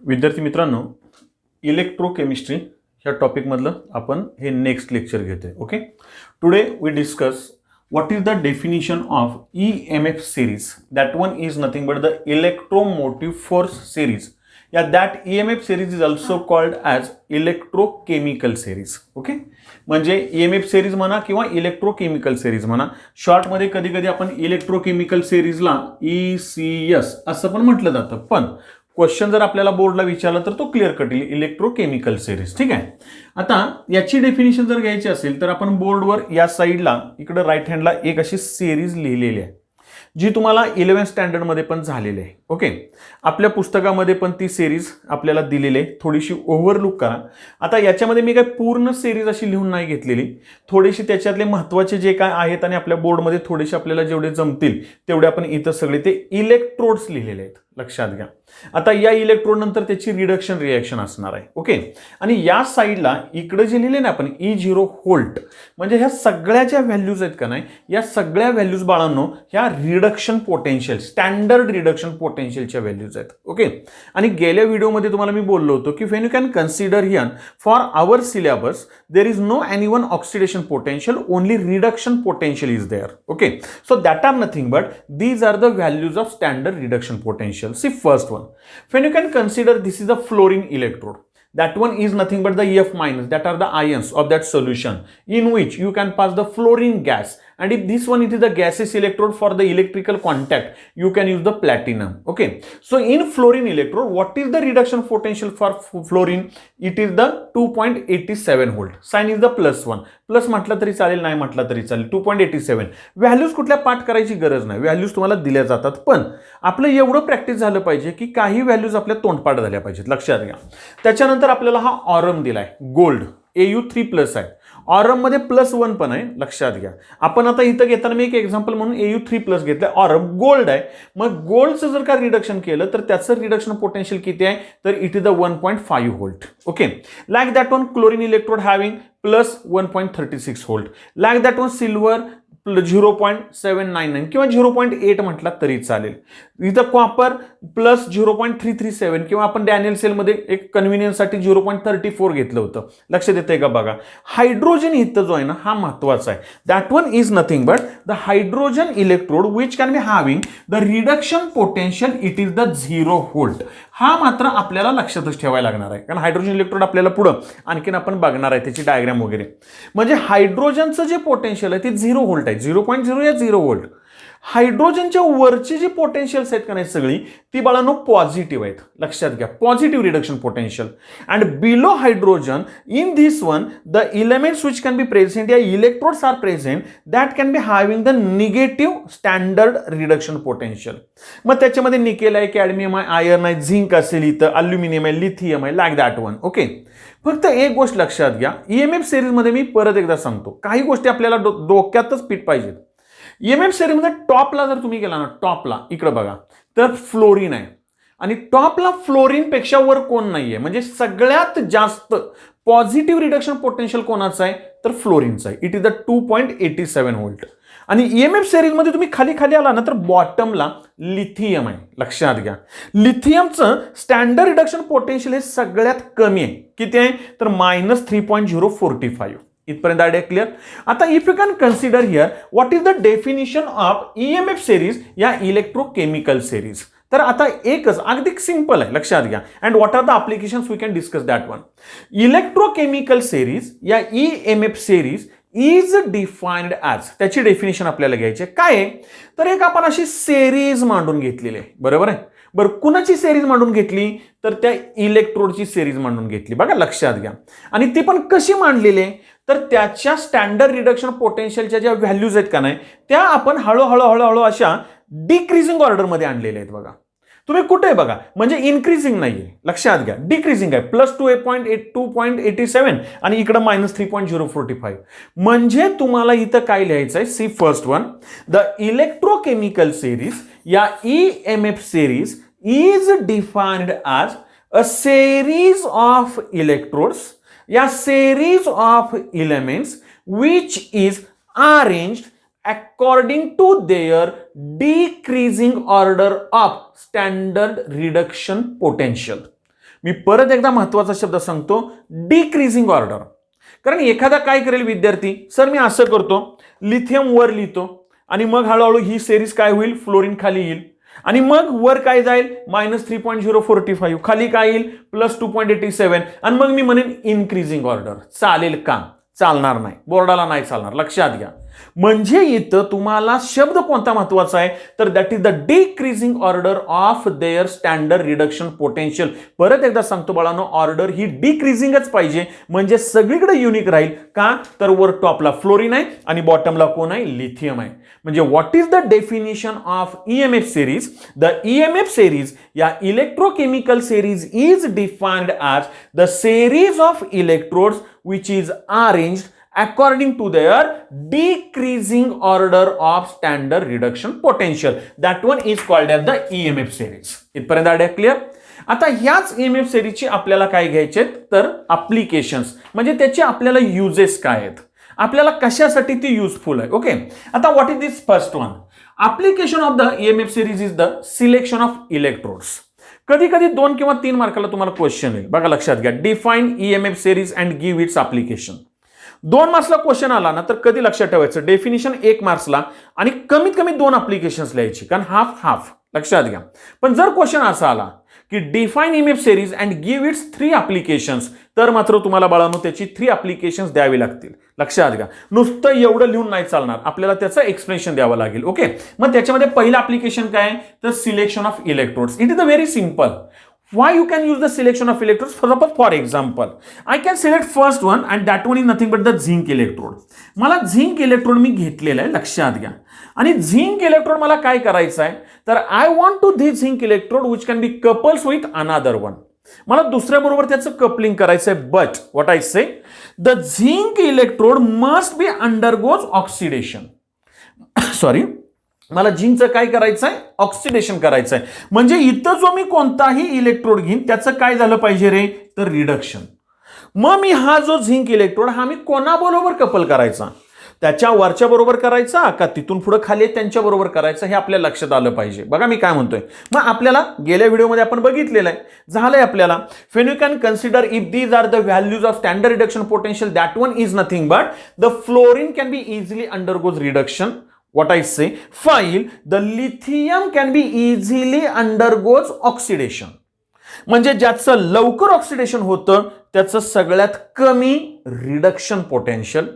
विद्यार्थी मित्रांनो, इलेक्ट्रोकेमिस्ट्री ह्या टॉपिकमधलं आपण हे नेक्स्ट लेक्चर घेतोय. Okay, today we discuss what is the definition of EMF series. That one is nothing but the electromotive force series. Yeah, that EMF series is also called as electrochemical series. Okay, म्हणजे EMF series म्हणा किंवा electrochemical series म्हणा. शॉर्टमध्ये कधी कधी आपण electrochemical सिरीजला ECS असं पण म्हटलं जातं, पण क्वेश्चन जर आपल्याला बोर्डला विचारला तर तो क्लिअर कट येईल, इलेक्ट्रोकेमिकल सिरीज. ठीक आहे, आता याची डेफिनेशन जर घ्यायची असेल तर आपण बोर्डवर या साईडला इकडे राईट हँडला एक अशी सिरीज लिहिलेली आहे, जी तुम्हाला 11th स्टँडर्डमध्ये पण झालेली आहे. ओके, आपल्या पुस्तकामध्ये पण ती सिरीज आपल्याला दिलेली आहे. थोडीशी ओव्हरलुक करा. आता याच्यामध्ये मी काय पूर्ण सिरीज अशी लिहून नाही घेतलेली, थोडीशी त्याच्यातले महत्त्वाचे जे काय आहेत आणि आपल्या बोर्डमध्ये थोडेसे आपल्याला जेवढे जमतील तेवढे आपण इथं सगळे ते इलेक्ट्रोड्स लिहिलेले आहेत, लक्षात घ्या. आता या इलेक्ट्रोड नंतर त्याची रिडक्शन रिॲक्शन असणार आहे. ओके, आणि या साईडला इकडे जे लिहिले ना आपण E0 व्होल्ट, म्हणजे ह्या सगळ्या ज्या व्हॅल्यूज आहेत का नाही, या सगळ्या व्हॅल्यूज बाळांनो ह्या रिडक्शन पोटेन्शियल, स्टँडर्ड रिडक्शन पोटेन्शियलच्या व्हॅल्यूज आहेत. ओके, आणि गेल्या व्हिडिओमध्ये तुम्हाला मी बोललो होतो की when you can consider here for our syllabus there is no any one oxidation potential, only reduction potential is there. Okay, so that are nothing but these are the values of standard reduction potential. See first one, when you can consider this is a fluorine electrode, that one is nothing but the F minus, that are the ions of that solution in which you can pass the fluorine gas, and if this one it is the gaseous electrode, for the electrical contact you can use the platinum. Okay, so in fluorine electrode what is the reduction potential for fluorine? It is the 2.87 volt. Sign is the +1, plus म्हटलं तरी चालेल, नाही म्हटलं तरी चालेल. 2.87 values कुठल्या पाठ करायची गरज नाही, व्हॅल्यूज तुम्हाला दिल्या जातात, पण आपलं एवढं प्रॅक्टिस झालं पाहिजे की काही व्हॅल्यूज आपल्या तोंडपाठ झाल्या पाहिजेत, लक्षात घ्या. त्याच्यानंतर आपल्याला हा ऑरम दिलाय, गोल्ड Au3+ आहे. ऑरम मध्ये +1 पण आहे, लक्षात घ्या. आपण आता इथं घेताना मी एक एक्झाम्पल म्हणून Au3+ घेतलंय. ऑरम गोल्ड आहे, मग गोल्डचं जर का रिडक्शन केलं तर त्याचं रिडक्शन पोटेन्शियल किती आहे, तर it is the 1.5 volt. Okay, like that one chlorine electrode having +1.36 volt. Like that one silver 0.799 किंवा 0.8 म्हटला तरी चालेल. इथं कॉपर +0.337 किंवा आपण डॅनियल सेलमध्ये एक कन्व्हिनियन्ससाठी 0.34 घेतलं होतं, लक्षात येतंय का बघा. हायड्रोजन इथं जो आहे ना हा महत्वाचा आहे. That one is nothing but the hydrogen electrode which can be having the reduction potential it is the 0 volt. हा मात्र आपल्याला लक्षातच ठेवायला लागणार आहे, कारण हायड्रोजन इलेक्ट्रोड आपल्याला पुढं आणखीन आपण बघणार आहे त्याची डायग्राम वगैरे. म्हणजे हायड्रोजनचं जे पोटेन्शियल आहे ते 0 व्होल्ट आहे, 0.0 या 0 व्होल्ट. हायड्रोजनच्या वरची जी पोटेन्शियल्स आहेत का नाही सगळी ती बाळांनो पॉझिटिव्ह आहेत, लक्षात घ्या, positive reduction potential. And below hydrogen in this one the elements which can be present या electrodes are present that can be having the negative standard reduction potential. मग त्याच्यामध्ये निकेल आहे, कॅडमियम आहे, आयर्न आहे, zinc असेल, इथं aluminium आहे, lithium आहे, लाईक दॅट वन. ओके, फक्त एक गोष्ट लक्षात घ्या, EMF सिरीजमध्ये मी परत एकदा सांगतो, काही गोष्टी आपल्याला डोक्यातच फिट पाहिजेत. EMF सिरीजमध्ये टॉपला जर तुम्ही गेला ना, टॉपला इकडे बघा तर फ्लोरीन आहे, आणि टॉपला फ्लोरीन पेक्षा वर कोण नाहीये, म्हणजे सगळ्यात जास्त पॉझिटिव्ह रिडक्शन पोटेन्शियल कोणाचं आहे तर फ्लोरीनचं आहे. It is the 2.87 volt. आणि EMF सिरीजमध्ये तुम्ही खाली खाली आला ना तर बॉटमला लिथियम आहे, लक्षात घ्या. लिथियमचं स्टँडर्ड रिडक्शन पोटेन्शियल हे सगळ्यात कमी आहे, किती आहे तर -3.045. इथपर्यंत आयडिया क्लिअर. आता if you can consider here what is the definition of EMF series या इलेक्ट्रोकेमिकल सिरीज, तर आता एकच अगदी सिंपल आहे, लक्षात घ्या. And what are the applications we can discuss that one. Electrochemical series या EMF series is defined as, त्याची डेफिनेशन आपल्याला घ्यायची आहे. काय आहे तर एक आपण अशी सेरीज मांडून घेतलेली आहे, बरोबर आहे. बरं, कुणाची सेरीज मांडून घेतली तर त्या इलेक्ट्रोडची सेरीज मांडून घेतली, बघा लक्षात घ्या. आणि ती पण कशी मांडलेली आहे तर त्याच्या स्टँडर्ड रिडक्शन पोटेन्शियलच्या ज्या व्हॅल्यूज आहेत का नाही त्या आपण हळूहळू अशा डिक्रीजिंग ऑर्डरमध्ये आणलेल्या आहेत. बघा तुम्ही कुठे बघा, म्हणजे इन्क्रीजिंग नाहीये, लक्षात घ्या, डिक्रीजिंग आहे. +2.87 आणि इकडे -3.045. म्हणजे तुम्हाला इथं काय लिहायचं आहे, see first one, the electrochemical series या EMF series is defined as a series of electrodes या series of elements which is arranged according to their decreasing order of standard reduction potential. मी परत एकदा महत्त्वाचा शब्द सांगतो, डिक्रीजिंग ऑर्डर. कारण एखादा काय करेल विद्यार्थी, सर मी असं करतो, लिथियम वर लिहितो आणि मग हळूहळू ही सिरीज काय होईल, फ्लोरीन खाली येईल आणि मग वर काय जाईल -3.045, खाली काय येईल +2.87 आणि मग मी म्हणेन इन्क्रीजिंग ऑर्डर. चालेल का? चालणार नाही, बोर्डाला नाही चालणार. लक्षात घ्या. म्हणजे इथं तुम्हाला शब्द कोणता महत्वाचा आहे, तर that is the decreasing order of their standard reduction potential. परत एकदा सांगतो बाळांनो, ऑर्डर ही डिक्रीजिंगच पाहिजे, म्हणजे सगळीकडे युनिक राहील. का? तर वर टॉपला फ्लोरीन आहे आणि बॉटमला कोण आहे, लिथियम आहे. म्हणजे what is the definition of EMF series? The EMF series या electrochemical series is defined as the series of electrodes which is arranged according to their decreasing order of standard reduction potential. That one is called as the EMF series. इथपर्यंत idea clear? आता ह्याच EMF सिरीजची आपल्याला काय घ्यायचे तर applications, म्हणजे त्याचे आपल्याला युजेस काय आहेत, आपल्याला कशासाठी ती युजफुल आहे. ओके, आता what is this first one? Application of the EMF series is the selection of electrodes. कधी कधी 2 किंवा 3 मार्काला तुम्हाला क्वेश्चन येईल. बघा लक्षात घ्या, define EMF series and give its application. 2 मार्क्सला क्वेश्चन आला ना तर कधी लक्षात ठेवायचं, डेफिनिशन 1 मार्क्सला आणि कमीत कमी 2 ऍप्लिकेशन्स लिहायची, कारण हाफ हाफ. लक्षात घ्या. पण जर क्वेश्चन असा आला की define EMF series and give it's 3 applications, तर मात्र तुम्हाला बाळांनो त्याची 3 ऍप्लिकेशन्स द्यावी लागतील. लक्षात घ्या. नुसतं एवढं लिहून नाही चालणार, आपल्याला त्याचं एक्सप्लेनेशन द्यावं लागेल. ओके, मग त्याच्यामध्ये पहिलं ऍप्लिकेशन काय तर selection of electrodes. It is a very simple. Why you can use the selection of electrodes? For example, I can select first one and that one is nothing but the zinc electrode. मला zinc electrode मी घेतलेला आहे, लक्षात घ्या. आणि zinc electrode मला काय करायचं आहे तर I want to this zinc electrode which can be couples with another one. मला दुसऱ्या बरोबर त्याचं कपलिंग करायचं आहे. But what I say, the zinc electrode must be undergoes oxidation. Sorry, मला झिंकचं काय करायचं आहे, ऑक्सिडेशन करायचं आहे. म्हणजे इथं जो मी कोणताही इलेक्ट्रोड घेईन त्याचं काय झालं पाहिजे रे तर रिडक्शन. मग मी हा जो झिंक इलेक्ट्रोड हा मी कोणाबरोबर कपल करायचा, त्याच्या वरच्या बरोबर करायचा का तिथून पुढे खाली त्यांच्या बरोबर करायचं, हे आपल्या लक्षात आलं पाहिजे. बघा मी काय म्हणतोय. मग आपल्याला गेल्या व्हिडिओमध्ये आपण बघितलेलं आहे, झालंय आपल्याला. When you can consider if these are the values of standard reduction potential, that one is nothing but the fluorine can be easily undergoes reduction. What I say, while the lithium can be easily undergoes oxidation. म्हणजे ज्याचं लवकर oxidation होतं त्याचं सगळ्यात कमी reduction potential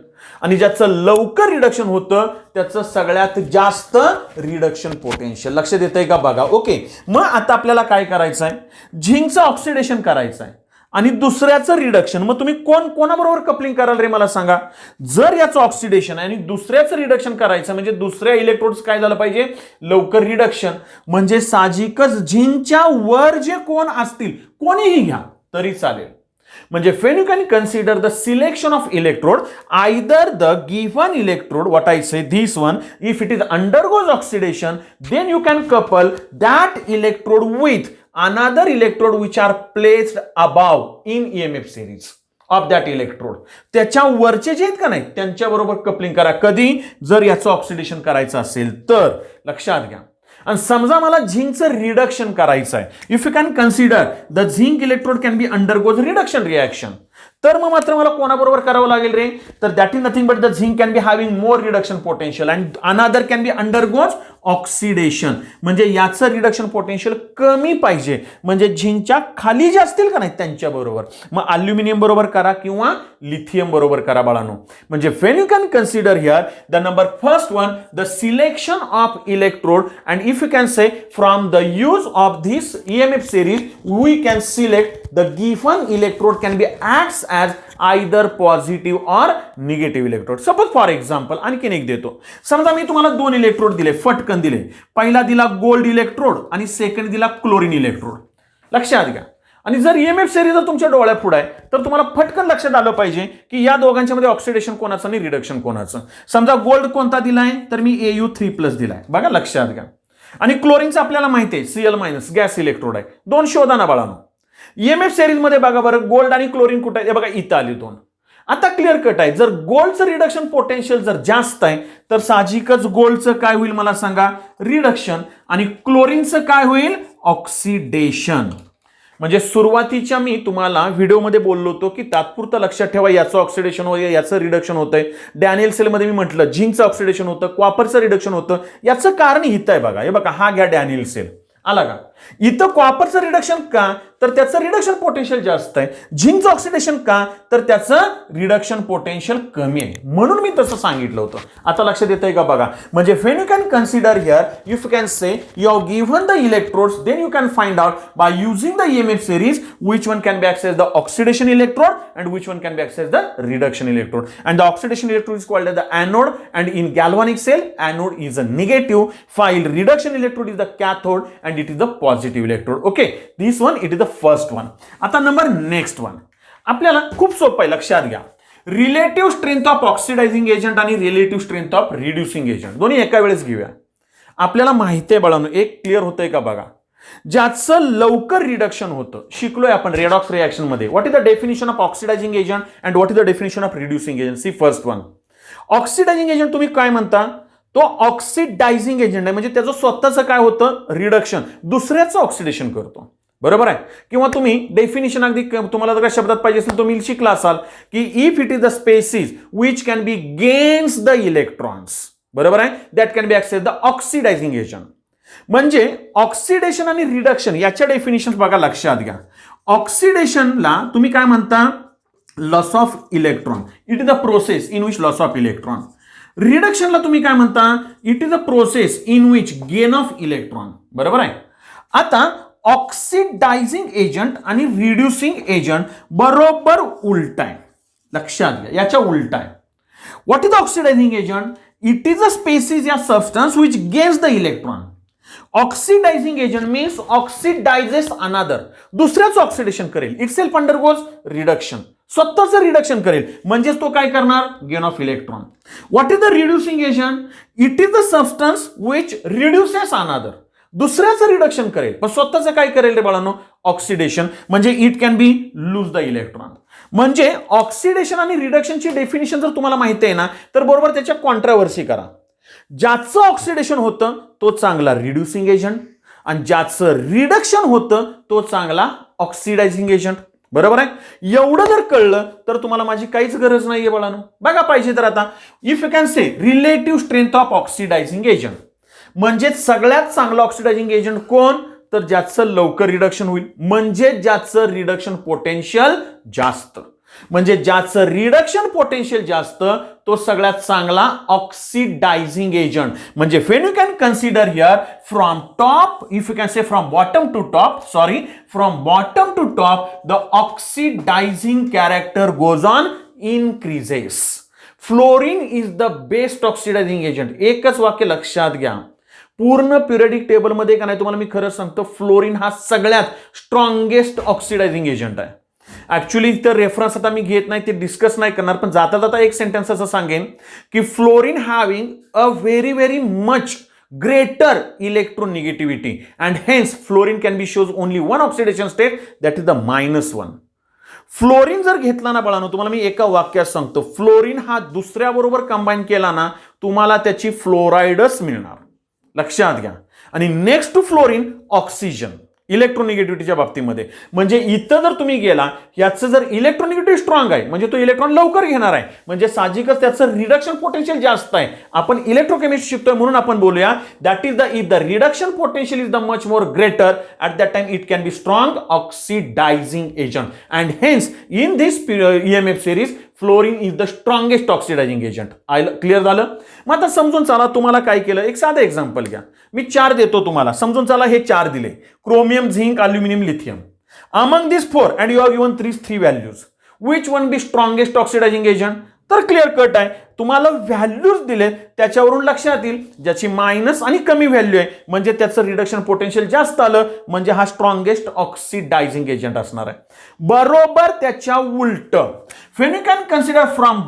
आणि ज्याचं लवकर रिडक्शन होतं त्याचं सगळ्यात जास्त रिडक्शन पोटेन्शियल. लक्षात येतंय का बघा. ओके, मग आता आपल्याला काय करायचं आहे, झिंकचं ऑक्सिडेशन करायचं आहे आणि दुसऱ्याचं रिडक्शन. मग तुम्ही कोणाबरोबर कपलिंग कराल रे मला सांगा. जर याचं ऑक्सिडेशन आणि दुसऱ्याचं रिडक्शन करायचं म्हणजे दुसऱ्या इलेक्ट्रोड्स काय झालं पाहिजे लवकर रिडक्शन. म्हणजे साहजिकच झिंकच्या वर जे कोण असतील कोणीही घ्या तरी चालेल. म्हणजे when you can consider the selection of electrode, either the given electrode, what I say this one, if it is undergoes oxidation, then you can couple that electrode with another electrode which are placed above in EMF series of that electrode. त्याच्या वरचे जे आहेत का नाही त्यांच्या बरोबर coupling करा. कधी जर याचं ऑक्सिडेशन करायचं असेल तर. लक्षात घ्या. आणि समजा मला झिंकचं रिडक्शन करायचं आहे, if you can consider the zinc electrode can be undergoes reduction reaction, तर मग मात्र मला कोणाबरोबर करावं लागेल रे तर that is nothing but the zinc can be having more reduction potential and another can be undergoes oxidation. म्हणजे याचं रिडक्शन पोटेन्शियल कमी पाहिजे, म्हणजे झिंकच्या खाली जे असतील का नाही त्यांच्या बरोबर. मग अल्युमिनियम बरोबर करा किंवा लिथियम बरोबर करा बाळांनो. म्हणजे when you can consider here the number first one the selection of electrode and if you can say from the use of this EMF series we can select the given electrode can be acts as either positive or negative electrode. Suppose for example आणखीन एक देतो. समजा मी तुम्हाला 2 electrode दिले, फटकन दिले. पहिला दिला गोल्ड इलेक्ट्रोड आणि सेकंड दिला क्लोरीन इलेक्ट्रोड. लक्षात घ्या. आणि जर EMF सिरीज जर तुमच्या डोळ्यापुढे आहे तर तुम्हाला फटकन लक्षात आलं पाहिजे की या दोघांच्या मध्ये ऑक्सिडेशन कोणाचं आणि रिडक्शन कोणाचं. समजा गोल्ड कोणता दिलाय तर मी Au3+ दिलाय. बघा लक्षात घ्या. आणि क्लोरीनचं आपल्याला माहिती आहे Cl- गॅस इलेक्ट्रोड आहे. 2 शोधा ना बाळांनो. EMF सिरीज मध्ये बघा बरं गोल्ड आणि क्लोरीन कुठे आहे, बघा इथं आली 2. आता क्लिअर कट आहे. जर गोल्डचं रिडक्शन पोटेन्शियल जर जास्त आहे तर साहजिकच गोल्डचं काय होईल मला सांगा रिडक्शन आणि क्लोरीनचं काय होईल ऑक्सिडेशन. म्हणजे सुरुवातीच्या मी तुम्हाला व्हिडिओमध्ये बोललो होतो की तात्पुरतं लक्षात ठेवा याचं ऑक्सिडेशन होतं, याचं रिडक्शन होतंय. डॅनियल सेलमध्ये मी म्हटलं झिंकचं ऑक्सिडेशन होतं, कॉपरचं रिडक्शन होतं. याचं कारण इथं आहे बघा, हे बघा हा घ्या डॅनियल सेल आला का. इथं कॉपरचं रिडक्शन का, तर त्याचं रिडक्शन पोटेन्शियल जास्त आहे. झिंकचं ऑक्सिडेशन का, तर त्याचं रिडक्शन पोटेन्शियल कमी आहे. म्हणून मी तसं सांगितलं होतं. आता लक्षात येतंय का बघा. म्हणजे when you can consider here, if you can say you have given the electrodes, then you can find out by using the EMF series which one can be accessed the oxidation electrode and which one can be accessed the reduction electrode. And the oxidation electrode is called as the anode, and in galvanic cell anode is a negative, while reduction electrode is the cathode and it is the positive electrode. Okay, this one it is the first one. आता number next one आपल्याला खूप सोपं आहे, लक्षात घ्या. Relative strength of oxidising agent आणि relative strength of reducing agent दोन्ही एका वेळेस घेऊया. आपल्याला माहिती आहे बाळांनो, एक क्लिअर होतंय का बघा. ज्याचं लवकर रिडक्शन होतं, शिकलोय आपण रेडॉक्स रिएक्शन मध्ये. What is the definition of oxidising agent and what is the definition of reducing agent. See first one, oxidising agent तुम्ही काय म्हणता, तो ऑक्सिडायझिंग एजंट आहे, म्हणजे त्याचं स्वतःचं काय होतं रिडक्शन, दुसऱ्याचं ऑक्सिडेशन करतो. बरोबर आहे. किंवा तुम्ही डेफिनेशन अगदी तुम्हाला जर शब्दात पाहिजे असेल तुम्ही शिकला असाल की if it is the species which can be gains the electrons, बरोबर आहे, that can be acts as the oxidising agent. म्हणजे ऑक्सिडेशन आणि रिडक्शन याच्या डेफिनेशन बघा, लक्षात घ्या. ऑक्सिडेशनला तुम्ही काय म्हणता, loss of electron, it is the process in which loss of electron. रिडक्शनला तुम्ही काय म्हणता, it is a process in which gain of electron. बरोबर आहे. आता ऑक्सिडायझिंग एजंट आणि रिड्युसिंग एजंट बरोबर उलट आहे, लक्षात घ्या, याच्या उलट आहे. What is oxidising agent, it is a species या substance which gains the electron. Oxidising agent means oxidises another, दुसऱ्याच ऑक्सिडेशन करेल, इट सेल्फ अंडरगोज रिडक्शन, स्वतःचं रिडक्शन करेल, म्हणजेच तो काय करणार, gain of electron. What is the reducing agent, it is the substance which reduces another, दुसऱ्याचं reduction करेल पण स्वतःचं काय करेल रे बाळांनो, ऑक्सिडेशन, म्हणजे it can B lose the electron. म्हणजे ऑक्सिडेशन आणि रिडक्शनची डेफिनेशन जर तुम्हाला माहिती आहे ना, तर बरोबर त्याच्या कॉन्ट्रावर्सी करा. ज्याचं ऑक्सिडेशन होतं तो चांगला रिड्युसिंग एजंट, आणि ज्याचं रिडक्शन होतं तो चांगला ऑक्सिडायझिंग एजंट. बरोबर आहे. एवढं जर कळलं तर तुम्हाला माझी काहीच गरज नाहीये बाळांनो. बघा पाहिजे तर आता if you can say relative strength of oxidising agent, म्हणजे सगळ्यात चांगलं ऑक्सिडायझिंग एजंट कोण, तर ज्याचं लवकर रिडक्शन होईल, म्हणजे ज्याचं रिडक्शन पोटेन्शियल जास्त, म्हणजे ज्याचं रिडक्शन पोटेन्शियल जास्त तो सगळ्यात चांगला ऑक्सिडायझिंग एजंट. म्हणजे when you can consider here from top, if you can say from bottom to top, sorry from bottom to top, the oxidising character goes on increases. Fluorine is the best oxidising agent. एकच वाक्य लक्षात घ्या, पूर्ण periodic table मध्ये का नाही तुम्हाला मी खरं सांगतो, फ्लोरीन हा सगळ्यात स्ट्रॉंगेस्ट ऑक्सिडायझिंग एजंट आहे. ऍक्च्युअली तर रेफरन्स आता मी घेत नाही, ते डिस्कस नाही करणार, पण जाता जाता एक सेंटेन्स असं सांगेन की fluorine having a very very much greater electronegativity and hence fluorine can be shows only one oxidation state, that is the -1. Fluorine जर घेतला ना बाळांनो, तुम्हाला मी एका वाक्यात सांगतो, फ्लोरीन हा दुसऱ्या बरोबर कंबाईन केला ना तुम्हाला त्याची फ्लोराइडच मिळणार, लक्षात घ्या. आणि नेक्स्ट टू फ्लोरीन ऑक्सिजन इलेक्ट्रोनिगेटिव्हिटीच्या बाबतीमध्ये. म्हणजे इथं जर तुम्ही गेला, याचं जर इलेक्ट्रोनिगेटिव्हिटी स्ट्रॉंग आहे म्हणजे तो इलेक्ट्रॉन लवकर घेणार आहे, म्हणजे साहजिकच त्याचं रिडक्शन पोटेन्शियल जास्त आहे. आपण इलेक्ट्रोकेमिस्ट्री शिकतोय म्हणून आपण बोलूया that is the if the reduction potential is the much more greater at that time it can be strong oxidising agent and hence in this EMF series fluorine is the strongest oxidising agent. Clear झालं. मग आता समजून चला तुम्हाला काय केलं, एक साधं एक्झाम्पल घ्या. मी 4 देतो तुम्हाला, समजून चला हे 4 दिले, chromium, zinc, aluminium, lithium. Among this 4 and you have given 3 values, which one be strongest oxidising agent. तर क्लिअर कट आहे, तुम्हाला व्हॅल्यूज दिले त्याच्यावरून लक्षात येईल ज्याची मायनस आणि कमी व्हॅल्यू आहे म्हणजे त्याचं रिडक्शन पोटेन्शियल जास्त आलं म्हणजे हा स्ट्रॉंगेस्ट ऑक्सिडायझिंग एजंट असणार आहे. बरोबर त्याच्या उलट, when you can consider from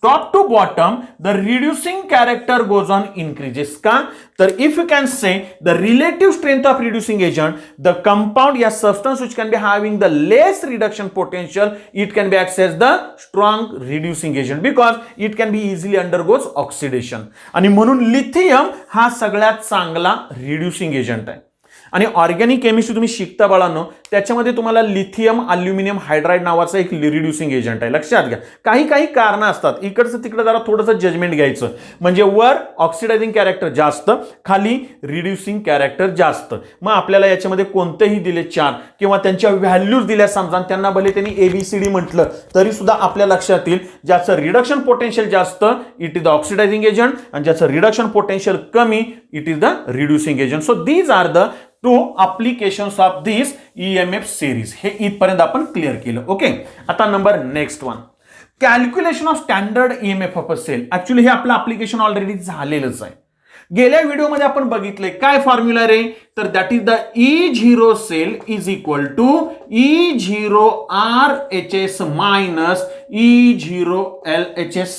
top to bottom the reducing character goes on increases. का तर if you can say the relative strength of reducing agent, the compound या substance which can be having the less reduction potential, it can be acts as the strong reducing agent because it can be easily undergoes oxidation. आणि म्हणून lithium हा सगळ्यात चांगला reducing agent आहे. आणि organic chemistry तुम्ही शिकता बाळांनो, त्याच्यामध्ये तुम्हाला लिथियम अल्युमिनियम हायड्राइड नावाचा एक रिड्युसिंग एजंट आहे, लक्षात घ्या. काही काही कारणं असतात, इकडचं तिकडं जरा थोडंसं जजमेंट घ्यायचं, म्हणजे वर ऑक्सिडायझिंग कॅरेक्टर जास्त, खाली रिड्युसिंग कॅरेक्टर जास्त. मग आपल्याला याच्यामध्ये कोणतेही दिले चार किंवा त्यांच्या व्हॅल्यूज दिल्या समजा, त्यांना भले त्यांनी ABCD म्हटलं तरी सुद्धा आपल्या लक्षात येईल ज्याचं रिडक्शन पोटेन्शियल जास्त it is the oxidising agent, आणि ज्याचं रिडक्शन पोटेन्शियल कमी it is the reducing agent. So these are the two applications of this EMF series. हे इथपर्यंत आपण क्लिअर केलं. ओके, आता number next one, calculation of standard EMF of a cell. Actually हे आपलं अप्लिकेशन ऑलरेडी झालेलंच आहे. गेल्या व्हिडिओमध्ये आपण बघितलंय काय फॉर्म्युला रे, तर that is the E0 cell is equal to E0 RHS minus E0 LHS.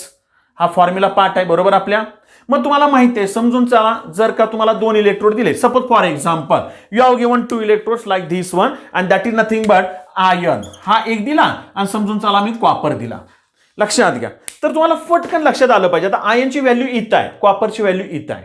हा फॉर्म्युला पार्ट आहे बरोबर आपल्या. मग तुम्हाला माहिती आहे, समजून चला, जर का तुम्हाला दोन इलेक्ट्रोड दिले, suppose for example you have given two electrodes like this one and that is nothing but iron. हा एक दिला आणि समजून चला मी कॉपर दिला, लक्षात घ्या. तर तुम्हाला फटकन लक्षात आलं पाहिजे, आता आयर्नची व्हॅल्यू इथं आहे, कॉपरची व्हॅल्यू इथं आहे.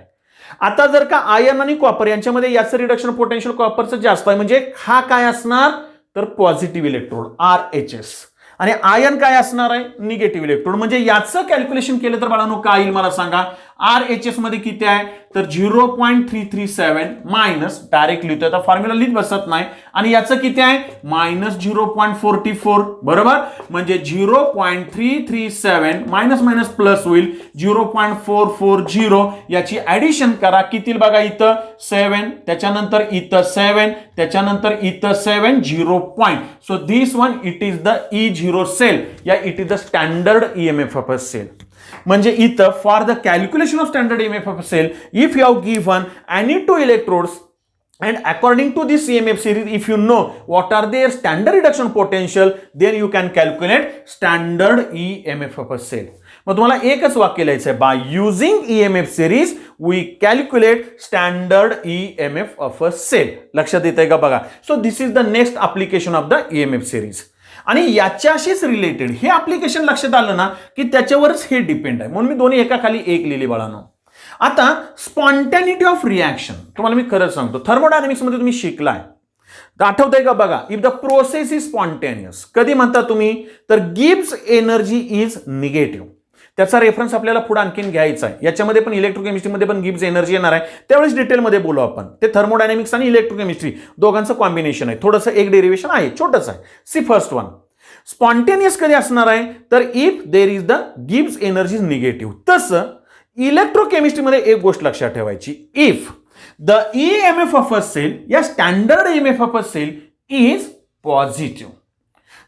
आता जर का आयर्न आणि कॉपर यांच्यामध्ये याचं रिडक्शन पोटेन्शियल कॉपरचं जास्त आहे, म्हणजे हा काय असणार तर पॉझिटिव्ह इलेक्ट्रोड RHS, आणि आयर्न काय असणार आहे निगेटिव्ह इलेक्ट्रोड. म्हणजे याचं कॅल्क्युलेशन केलं तर बाळांनो काय येईल मला सांगा. RHS मध्ये किती आहे तर 0.337 मायनस, डायरेक्ट लिहितोय आता फॉर्म्युला लिहित बसत नाही, आणि याचं किती आहे मायनस 0.44 बरोबर. म्हणजे 0.337 मायनस मायनस प्लस होईल 0.440. याची ऍडिशन करा, किती बघा इथं 7, त्याच्यानंतर इथं 7, त्याच्यानंतर इथं 7, 0 point. So this one it is the E0 cell, या it is the standard EMF of a cell. म्हणजे इथं for the calculation of standard EMF of a cell, if you have given any two electrodes and according to this EMF series, if you know what are their standard reduction potential, then you can calculate standard EMF of a cell. मग तुम्हाला एकच वाक्य लिहायचं आहे, by using EMF series we calculate standard EMF of a cell. लक्षात येतंय का बघा. So this is the next application of the EMF series. आणि याच्याशीच रिलेटेड हे ऍप्लिकेशन लक्षात आलं ना की त्याच्यावरच हे डिपेंड आहे, म्हणून मी दोन्ही एका खाली एक लिहिली बाळांनो. आता स्पॉन्टॅनिटी ऑफ रिॲक्शन तुम्हाला मी खरंच सांगतो, थर्मोडायनामिक्स मध्ये तुम्ही शिकलाय, आठवतंय का बघा. If the process is spontaneous, कधी म्हणता तुम्ही तर गिव्स एनर्जी इज निगेटिव्ह. त्याचा रेफरन्स आपल्याला पुढे आणखीन घ्यायचा आहे. याच्यामध्ये पण इलेक्ट्रोकेमिस्ट्रीमध्ये पण गिव्स एनर्जी येणार आहे, त्यावेळेस डिटेलमध्ये बोलू आपण. ते थर्मोडायनामिक्स आणि इलेक्ट्रोकेमिस्ट्री दोघांचं कॉम्बिनेशन आहे, थोडंसं एक डेरिव्हेशन आहे, छोटंच आहे. सी फर्स्ट वन, स्पॉन्टेनियस कधी असणार आहे तर इफ देर इज द गिव्स एनर्जी निगेटिव्ह. तसं इलेक्ट्रोकेमिस्ट्रीमध्ये एक गोष्ट लक्षात ठेवायची, if the EMF of a cell या standard EMF of a cell is positive.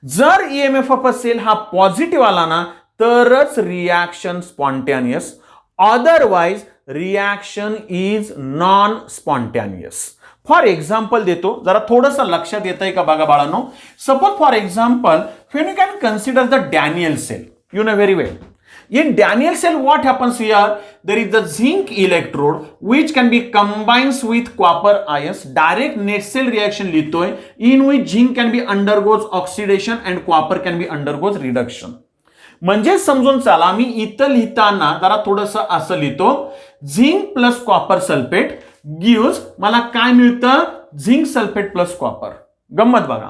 जर EMF ऑफ अ सेल हा पॉझिटिव्ह आला ना तरच reaction spontaneous, otherwise reaction is non spontaneous. For example देतो, जरा थोडंसं लक्षात येतंय का बघा बाळांनो. Suppose for example when you can consider the Daniell cell, you know very well. In Daniell cell, what happens here? There is the zinc electrode which can be combines with copper ions. Direct net cell reaction लिहितोय, in which zinc can be undergoes oxidation and copper can be undergoes reduction. म्हणजे समजून चला, मी इथं लिहिताना जरा थोडंसं असं लिहितो, zinc plus copper sulphate gives, मला काय मिळतं झिंक सल्फेट प्लस कॉपर. गंमत बघा,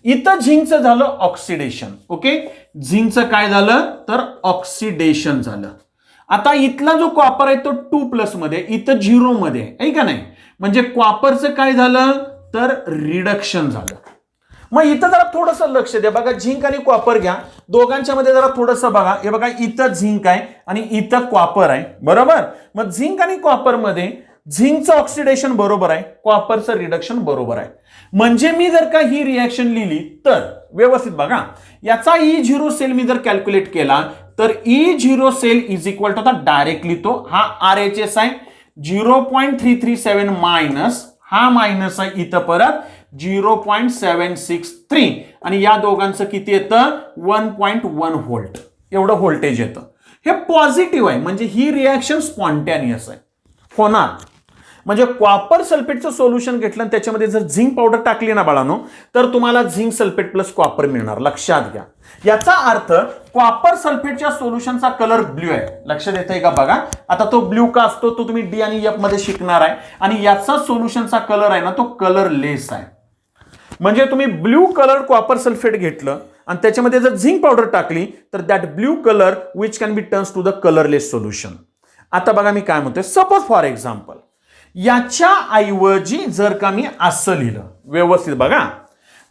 इथं झिंकचं झालं ऑक्सिडेशन. ओके, झिंकचं काय झालं तर ऑक्सिडेशन झालं. आता इथला जो कॉपर आहे तो 2+ मध्ये, इथं 0 मध्ये आहे का नाही, म्हणजे कॉपरचं काय झालं तर रिडक्शन झालं. मग इथं जरा थोडंसं लक्ष द्या बघा, झिंक आणि कॉपर घ्या, दोघांच्या मध्ये जरा थोडंसं बघा. हे बघा इथं झिंक आहे आणि इथं कॉपर आहे बरोबर. मग झिंक आणि कॉपर मध्ये झिंकचं ऑक्सिडेशन बरोबर आहे, कॉपरचं रिडक्शन बरोबर आहे. म्हणजे मी जर का ही रिॲक्शन लिहिली तर व्यवस्थित बघा, याचा E0 सेल मी जर कॅल्क्युलेट केला तर E0 cell is equal to, आता डायरेक्टली तो हा RHS आहे 0.337 मायनस, हा मायनस आहे इथं परत 0.763, आणि या दोघांचं किती येतं 1.1 व्होल्ट एवढं व्होल्टेज येतं. हे पॉझिटिव्ह आहे, म्हणजे ही रिॲक्शन स्पॉन्टॅनियस आहे होणार. म्हणजे कॉपर सल्फेटचं सोल्युशन घेतलं आणि त्याच्यामध्ये जर झिंक पावडर टाकली ना बाळांनो, तर तुम्हाला झिंक सल्फेट प्लस कॉपर मिळणार. लक्षात घ्या. याचा अर्थ कॉपर सल्फेटच्या सोल्युशनचा कलर ब्ल्यू आहे. लक्षात येतंय का बघा. आता तो ब्ल्यू का असतो तो तुम्ही डी आणि एफ मध्ये शिकणार आहे. आणि याचा सोल्युशनचा कलर आहे ना तो कलरलेस आहे. म्हणजे तुम्ही ब्ल्यू कलर कॉपर सल्फेट घेतलं आणि त्याच्यामध्ये जर झिंक पावडर टाकली तर that blue colour which can be turns to the colourless solution. आता बघा मी काय म्हणतोय. सपोज फॉर एक्झाम्पल याच्या ऐवजी जर का मी असं लिहिलं, व्यवस्थित बघा,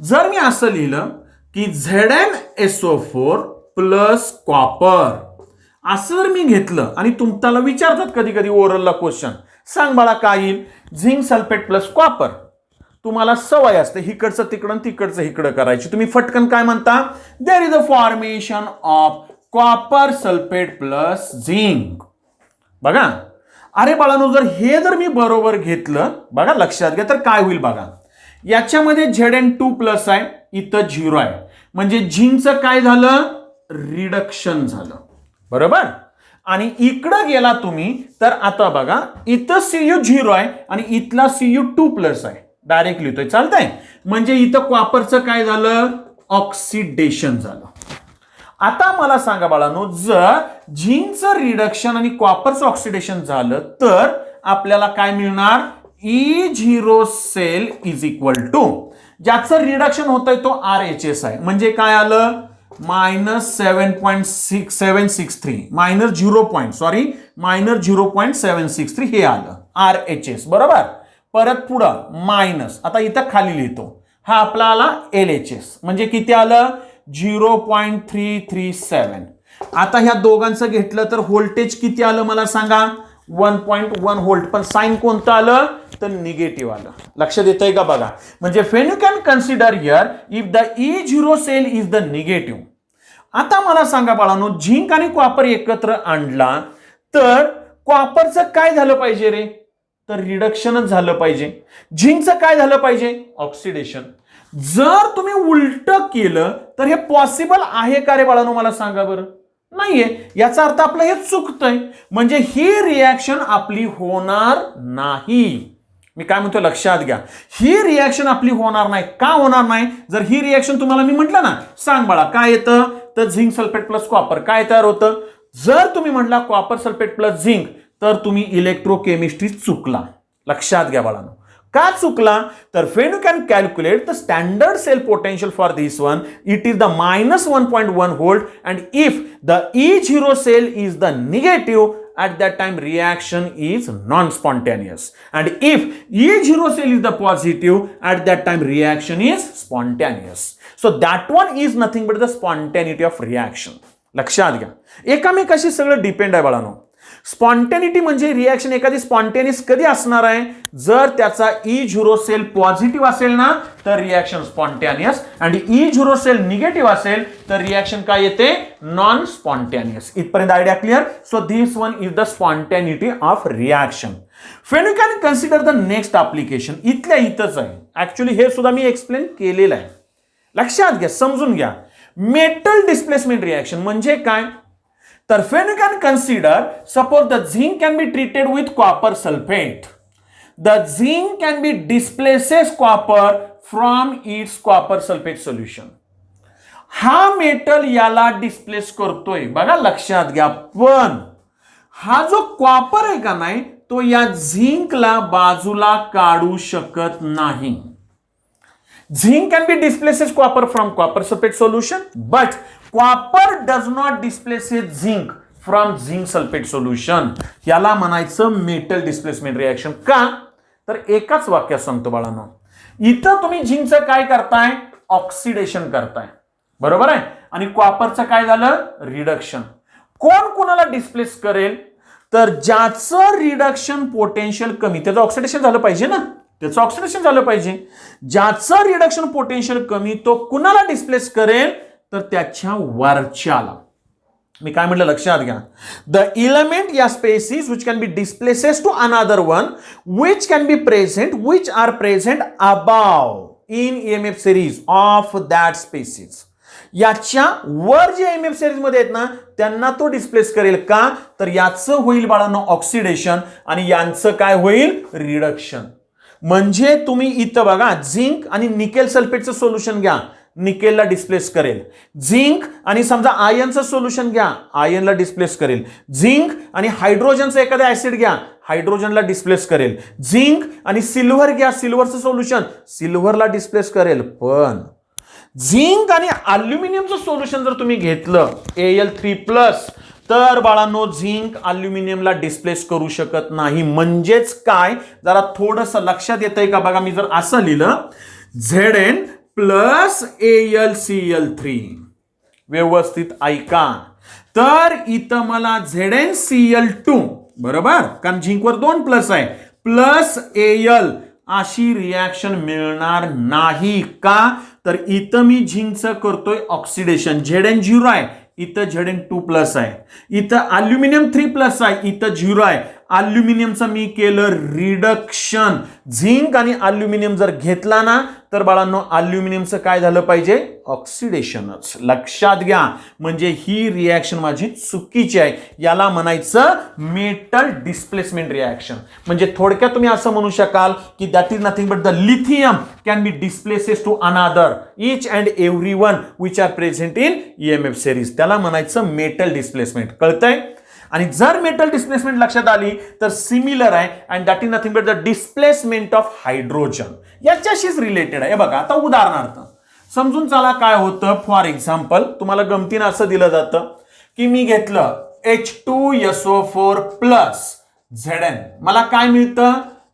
जर मी असं लिहिलं की ZnSO4 प्लस कॉपर असं जर मी घेतलं आणि तुम्हाला विचारतात कधी कधी ओरलला क्वेश्चन, सांग बाळा काय येईल. Zinc sulphate plus copper. तुम्हाला सवय असते इकडचं तिकडं तिकडचं इकडं करायची. तुम्ही फटकन काय म्हणता, there is a formation of copper sulphate plus zinc. बघा अरे बाळांनो जर हे जर मी बरोबर घेतलं बघा लक्षात घ्या तर काय होईल बघा. याच्यामध्ये Zn2 प्लस आहे, इथं 0 आहे. म्हणजे झिंकचं काय झालं, रिडक्शन झालं. बरोबर. आणि इकडं गेला तुम्ही तर आता बघा इथं Cu0 आहे आणि इथला Cu2 प्लस आहे. डायरेक्ट लिहितोय चालतंय. म्हणजे इथं कॉपरचं काय झालं, ऑक्सिडेशन झालं. आता मला सांगा बाळांनो जर झिंकचं रिडक्शन आणि कॉपरचं ऑक्सिडेशन झालं तर आपल्याला काय मिळणार, E0 cell is equal to ज्याचं रिडक्शन होतंय तो RHS आहे. म्हणजे काय आलं, -7.6763 -0.763 हे आलं RHS. बरोबर. परत पुढं मायनस, आता इथं खाली लिहितो, हा आपला आला LHS. म्हणजे किती आलं, 0.337. आता ह्या दोघांचं घेतलं तर व्होल्टेज किती आलं मला सांगा, 1.1 व्होल्ट. पण साइन कोणतं आलं, तर निगेटिव्ह आलं. लक्षात येतंय का बघा. म्हणजे when you can consider here if the E0 cell is the negative. आता मला सांगा बाळांनो झिंक आणि कॉपर एकत्र आणला तर कॉपरचं काय झालं पाहिजे रे, तर रिडक्शनच झालं पाहिजे. झिंकचं काय झालं पाहिजे, ऑक्सिडेशन. जर तुम्ही उलट केलं तर हे पॉसिबल आहे का रे बाळांनो, मला सांगा बरं. नाहीये. याचा अर्थ आपलं हे चुकतंय. म्हणजे ही रिॲक्शन आपली होणार नाही. मी काय म्हणतो लक्षात घ्या, ही रिॲक्शन आपली होणार नाही. का होणार नाही, जर ही रिॲक्शन तुम्हाला मी म्हटलं ना, सांग बाळा काय येतं, तर झिंक सल्फेट प्लस कॉपर काय तयार होतं. जर तुम्ही म्हटला कॉपर सल्फेट प्लस झिंक तर तुम्ही इलेक्ट्रोकेमिस्ट्री चुकला. लक्षात घ्या बाळांनो. का चुकला, तर when you can calculate the standard cell potential for this one, it is the -1.1 volt, and if the E0 cell is the negative, at that time reaction is non-spontaneous, and if E0 cell is the positive, at that time reaction is spontaneous. So that one is nothing but the spontaneity of reaction. लक्षात घ्या. एकामेकाशी सगळं depend आहे बाळांनो. Spontaneity म्हणजे reaction एखादी spontaneous कधी असणार आहे, जर त्याचा E0 सेल पॉझिटिव्ह असेल ना तर रिॲक्शन स्पॉन्टॅनियस, आणि E0 सेल निगेटिव्ह असेल तर रिॲक्शन काय येते, नॉन स्पॉन्टॅनियस. इथपर्यंत idea clear. So this one is the spontaneity of reaction. When you can consider the next application, इथल्या इथंच आहे. ऍक्च्युली हे सुद्धा मी एक्सप्लेन केलेलं आहे. लक्षात घ्या, समजून घ्या. मेटल डिस्प्लेसमेंट रिॲक्शन म्हणजे काय, तर when you can consider, suppose the zinc can be treated with copper sulfate. The zinc can be displaces copper from its copper sulfate solution. हा मेटल याला डिस्प्लेस करतोय बघा लक्षात घ्या. पण हा जो कॉपर आहे का नाही तो या झिंकला बाजूला काढू शकत नाही. Zinc can be displaces copper from copper sulfate solution, but copper does not displaces zinc from zinc sulfate solution. याला म्हणायचं मेटल डिस्प्लेसमेंट रिॲक्शन. का, तर एकाच वाक्यात सांगतो बाळांनो. इथं तुम्ही झिंकचं काय करताय, ऑक्सिडेशन करताय. बरोबर आहे. आणि कॉपरचं काय झालं, रिडक्शन. कोण कोणाला डिस्प्लेस करेल, तर ज्याचं रिडक्शन पोटेन्शियल कमी, त्याचं ऑक्सिडेशन झालं पाहिजे ना, त्याचं ऑक्सिडेशन झालं पाहिजे. ज्याचं रिडक्शन पोटेन्शियल कमी तो कुणाला डिस्प्लेस करेल, तर त्याच्या वरच्याला. मी काय म्हटलं लक्षात घ्या. द इलेमेंट या species which can be displaces to another one which can be present which are present above in EMF series of that species. याच्या वर जे एमएफ सिरीज मध्ये आहेत ना त्यांना तो डिस्प्लेस करेल का, तर याचं होईल बाळांनो ऑक्सिडेशन आणि यांचं काय होईल रिडक्शन. म्हणजे तुम्ही इथं बघा झिंक आणि निकेल सल्फेटचं सोल्युशन घ्या, निकेलला डिस्प्लेस करेल. झिंक आणि समजा आयनचं सोल्युशन घ्या, आयनला डिस्प्लेस करेल. झिंक आणि हायड्रोजनचं एखादं ऍसिड घ्या, हायड्रोजनला डिस्प्लेस करेल. झिंक आणि सिल्वर घ्या, सिल्वरचं सोल्युशन सिल्वरला डिस्प्लेस करेल. पण झिंक आणि अल्युमिनियमचं सोल्युशन जर तुम्ही घेतलं Al3+, तर बाळांनो झिंक अल्युमिनियमला डिस्प्लेस करू शकत नाही. म्हणजेच काय, जरा थोडंसं लक्षात येतंय का बघा, मी जर असं लिहिलं Zn प्लस AlCl3, व्यवस्थित ऐका, तर इथं मला ZnCl2 बरोबर, कारण झिंकवर 2 प्लस आहे, प्लस Al अशी रिॲक्शन मिळणार नाही. का, तर इथं मी झिंकचं करतोय ऑक्सिडेशन, Zn0 आहे, इथं Zn2+ आहे, इथं अल्युमिनियम 3+ आहे, इथं 0 आहे. अल्युमिनियमचं मी केलं रिडक्शन. झिंक आणि अल्युमिनियम जर घेतला ना तर बाळांनो अल्युमिनियमचं काय झालं पाहिजे, ऑक्सिडेशनच. लक्षात घ्या, म्हणजे ही रिॲक्शन माझी चुकीची आहे. याला म्हणायचं मेटल डिस्प्लेसमेंट रिॲक्शन. म्हणजे थोडक्यात तुम्ही असं म्हणू शकाल की that is nothing but the lithium can be displaces to another each and every one which are present in EMF series. त्याला म्हणायचं मेटल डिस्प्लेसमेंट. कळतंय? आणि जर मेटल डिस्प्लेसमेंट लक्षात आली तर सिमिलर आहे and that is nothing but the displacement of hydrogen, याच्याशीच रिलेटेड आहे. बघा आता उदाहरणार्थ समजून चला काय होतं. फॉर एक्झाम्पल तुम्हाला गमतीनं असं दिलं जातं की मी घेतलं H2SO4+ Zn, मला काय मिळतं,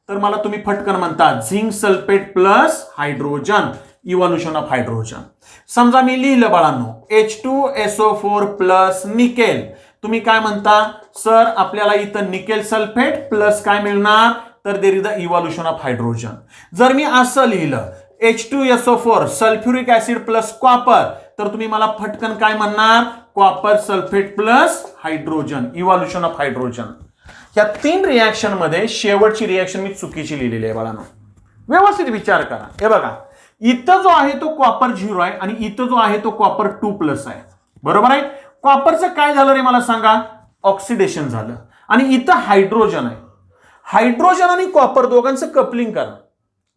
तर मला तुम्ही फटकन म्हणता zinc sulphate plus hydrogen, evolution of hydrogen. समजा मी लिहिलं बाळांनो H2SO4+ निकेल, तुम्ही काय म्हणता, सर आपल्याला इथं निकेल सल्फेट प्लस काय मिळणार, तर देर is the evolution of hydrogen. जर मी असं लिहिलं H2SO4 sulphuric acid plus copper, तर तुम्ही मला फटकन काय म्हणणार, copper sulphate plus hydrogen, evolution of hydrogen. या 3 रिॲक्शन मध्ये शेवटची रिॲक्शन मी चुकीची लिहिलेली आहे बाळांनो. व्यवस्थित विचार करा. हे बघा, इथं जो आहे तो कॉपर 0 आहे आणि इथं जो आहे तो कॉपर 2+ आहे. बरोबर आहे. कॉपरचं काय झालं रे मला सांगा, ऑक्सिडेशन झालं. आणि इथं हायड्रोजन आहे, हायड्रोजन आणि कॉपर दोघांचं कपलिंग करा.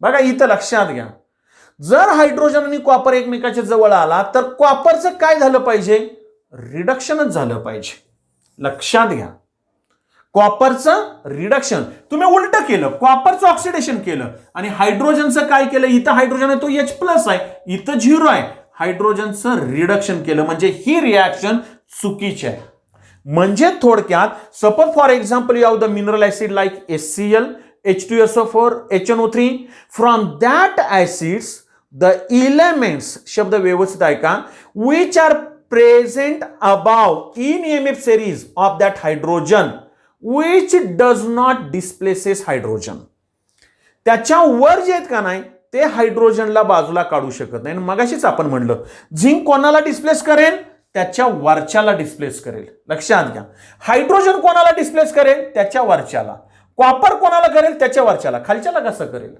बघा इथं लक्षात घ्या, जर हायड्रोजन आणि कॉपर एकमेकाच्या जवळ आला तर कॉपरचं काय झालं पाहिजे, रिडक्शनच झालं पाहिजे. लक्षात घ्या, कॉपरचं रिडक्शन. तुम्ही उलट केलं, कॉपरचं ऑक्सिडेशन केलं आणि हायड्रोजनचं काय केलं, इथं हायड्रोजन आहे तो H+ आहे, इथं 0 आहे, हायड्रोजनचं रिडक्शन केलं. म्हणजे ही रिॲक्शन चुकीची आहे. म्हणजे थोडक्यात suppose for example you have the mineral acid like HCl, H2SO4, HNO3. From that acids the elements, शब्द व्यवस्थित ऐका, which are present above in EMF series of that hydrogen which does not displaces hydrogen. त्याच्या वर जे आहेत का नाही ते हायड्रोजनला बाजूला काढू शकत नाही. मगाशीच आपण म्हणलं झिंक कोणाला डिस्प्लेस करेल, त्याच्या वरच्याला डिस्प्लेस करेल. लक्षात घ्या, हायड्रोजन कोणाला डिस्प्लेस करेल, त्याच्या वरच्याला. कॉपर कोणाला करेल, त्याच्या वरच्याला. खालच्याला कसं करेल,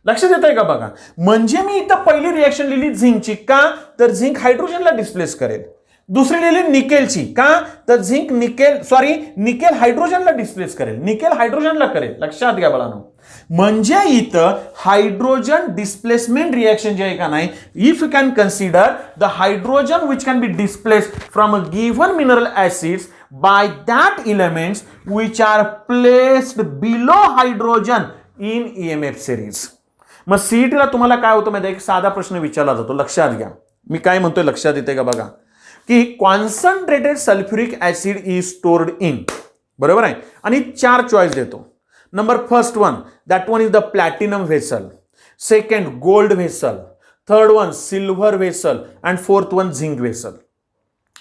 लक्षात येत आहे का बघा. म्हणजे मी इथं पहिली रिॲक्शन लिहिली झिंकची, का तर झिंक हायड्रोजनला डिस्प्लेस करेल. दुसरी लिहिली निकेलची, का तर झिंक निकेल हायड्रोजनला डिस्प्लेस करेल, निकेल हायड्रोजनला करेल. लक्षात घ्या बाळांनो. म्हणजे इथं हायड्रोजन डिस्प्लेसमेंट रिॲक्शन जे आहे का नाही, if you can consider the hydrogen which can be displace from a given mineral acids by that elements which are placed below hydrogen in EMF series. मग सीईटीला तुम्हाला काय होतं माहिती आहे, एक साधा प्रश्न विचारला जातो. लक्षात घ्या, मी काय म्हणतोय लक्षात येते का बघा, की concentrated sulphuric acid is stored in, बरोबर आहे, आणि 4 चॉईस देतो. Number first one, that one is the platinum vessel, second gold vessel, third one silver vessel and fourth one zinc vessel.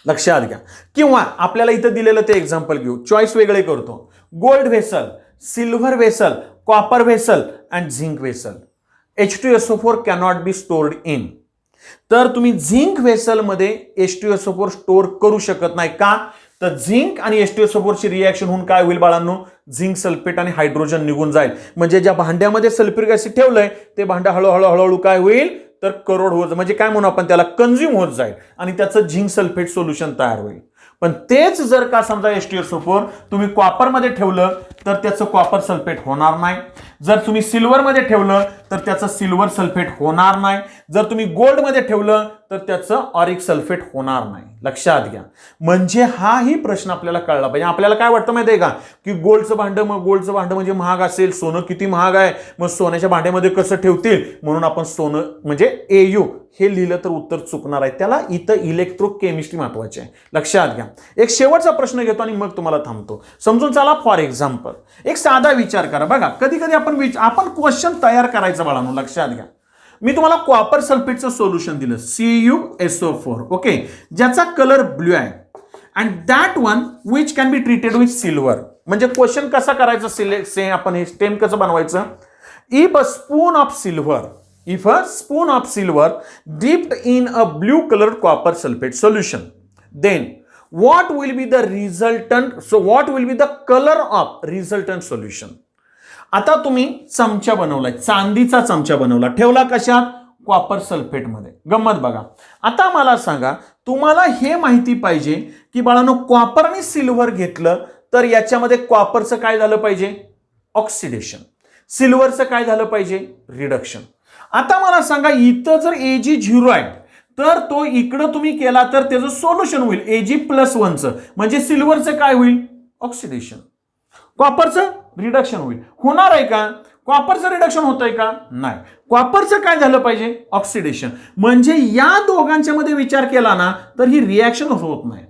लक्षात घ्या. किंवा आपल्याला इथं दिलेलं ते एक्झाम्पल घेऊ, चॉईस वेगळे करतो. Gold vessel, silver vessel, copper vessel and zinc vessel. H2SO4 cannot be stored in. तर तुम्ही झिंक व्हेसल मध्ये H2SO4 स्टोअर करू शकत नाही. का, तर झिंक आणि H2SO4 ची रिॲक्शन होऊन काय होईल बाळांनो, झिंक सल्फेट आणि हायड्रोजन निघून जाईल. म्हणजे ज्या भांड्यामध्ये सल्फ्युरिक ऍसिड ठेवलंय ते भांडं हळूहळू काय होईल, तर करोड होत, म्हणजे काय म्हणू आपण त्याला, कंझ्युम होत जाईल आणि त्याचं झिंक सल्फेट सोल्युशन तयार होईल. पण तेच जर का समजा H2SO4 तुम्ही कॉपरमध्ये ठेवलं तर त्याचं कॉपर सल्फेट होणार नाही. जर तुम्ही सिल्वरमध्ये ठेवलं तर त्याचं सिल्वर सल्फेट होणार नाही. जर तुम्ही गोल्डमध्ये ठेवलं तर त्याचं ऑरिक सल्फेट होणार नाही. लक्षात घ्या. म्हणजे हाही प्रश्न आपल्याला कळला पाहिजे. आपल्याला काय वाटतं माहिती आहे का, की गोल्डचं भांडं, मग गोल्डचं भांडं म्हणजे महाग असेल, सोनं किती महाग आहे, मग सोन्याच्या भांड्यामध्ये कसं ठेवतील, म्हणून आपण सोनं म्हणजे AU हे लिहिलं तर उत्तर चुकणार आहे. त्याला इथं इलेक्ट्रोकेमिस्ट्री महत्वाची आहे. लक्षात घ्या. एक शेवटचा प्रश्न घेतो आणि मग तुम्हाला थांबतो. समजून चला. फॉर एक्झाम्पल एक साधा विचार करा. बघा कधी कधी आपण क्वेश्चन तयार करायचं बाळांनो. लक्षात घ्या. मी तुम्हाला कॉपर सल्फेटचं सोल्युशन दिलं CuSO4, ओके, ज्याचा कलर ब्ल्यू आहे, and that one which can be treated with silver. म्हणजे क्वेश्चन कसा करायचं, आपण हे स्टेम कसं बनवायचं. If a spoon of silver dipped in a blue colored copper sulfate solution, then what will be the resultant, so what will be the color of resultant solution. आता तुम्ही चमचा बनवलाय, चांदीचा चमचा बनवला, ठेवला कशात, कॉपर सल्फेट मध्ये. गंमत बघा. आता मला सांगा, तुम्हाला हे माहिती पाहिजे की बाळांनो कॉपर आणि सिल्वर घेतलं तर याच्यामध्ये कॉपरचं काय झालं पाहिजे, ऑक्सिडेशन, सिल्वरचं काय झालं पाहिजे, रिडक्शन. आता मला सांगा, इथं जर Ag 0 आहे तर तो इकडं तुम्ही केला तर त्याचं सोल्युशन होईल Ag+1चं, म्हणजे सिल्वरचं काय होईल, ऑक्सिडेशन, कॉपरचं रिडक्शन होईल. होणार आहे का, कॉपरचं रिडक्शन होतंय का, नाही. कॉपरचं काय झालं पाहिजे, ऑक्सिडेशन. म्हणजे या दोघांच्या मध्ये विचार केला ना तर ही रिॲक्शन होत नाही.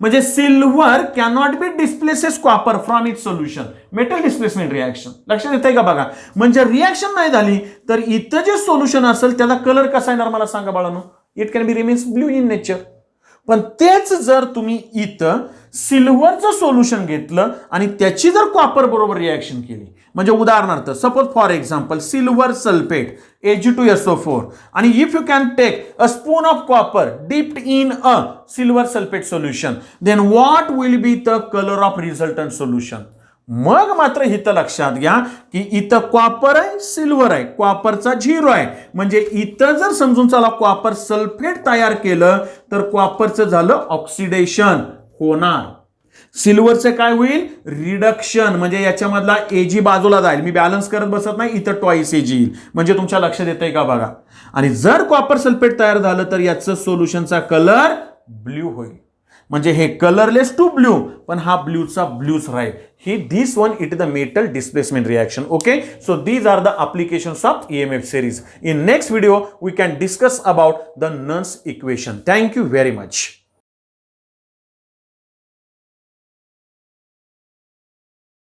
म्हणजे silver cannot be displaces copper from it solution, metal displacement reaction. लक्षात येतंय का बघा. म्हणजे रिॲक्शन नाही झाली तर इथं जे सोल्युशन असेल त्याचा कलर कसा येणार मला सांगा बाळांनो, it can B remains blue in nature. पण तेच जर तुम्ही इथं सिल्वरचं सोल्युशन घेतलं आणि त्याची जर कॉपर बरोबर रिॲक्शन केली, म्हणजे उदाहरणार्थ suppose for example silver sulphate Ag2SO4 आणि if you can take a spoon of copper dipped in a silver sulphate solution, then what will be the colour of resultant solution. मग मात्र इथं लक्षात घ्या की इथं कॉपर आहे, सिल्वर आहे, कॉपरचा 0 आहे. म्हणजे इथं जर समजून चला कॉपर सल्फेट तयार केलं तर कॉपरचं झालं ऑक्सिडेशन होणार, सिल्वरचं काय होईल, रिडक्शन. म्हणजे याच्यामधला Ag बाजूला जाईल, मी बॅलन्स करत बसत नाही, इथं ट्वाइस Ag येईल. म्हणजे तुमच्या लक्षात येतंय का बघा. आणि जर कॉपर सल्फेट तयार झालं तर याचं सोल्युशनचा कलर ब्ल्यू होईल. म्हणजे हे कलरलेस टू ब्ल्यू, पण हा ब्ल्यूचा ब्ल्यूच राहील. ही this one it is the metal displacement reaction. Okay, so these are the applications of EMF series. In next video we can discuss about the Nernst equation. Thank you very much.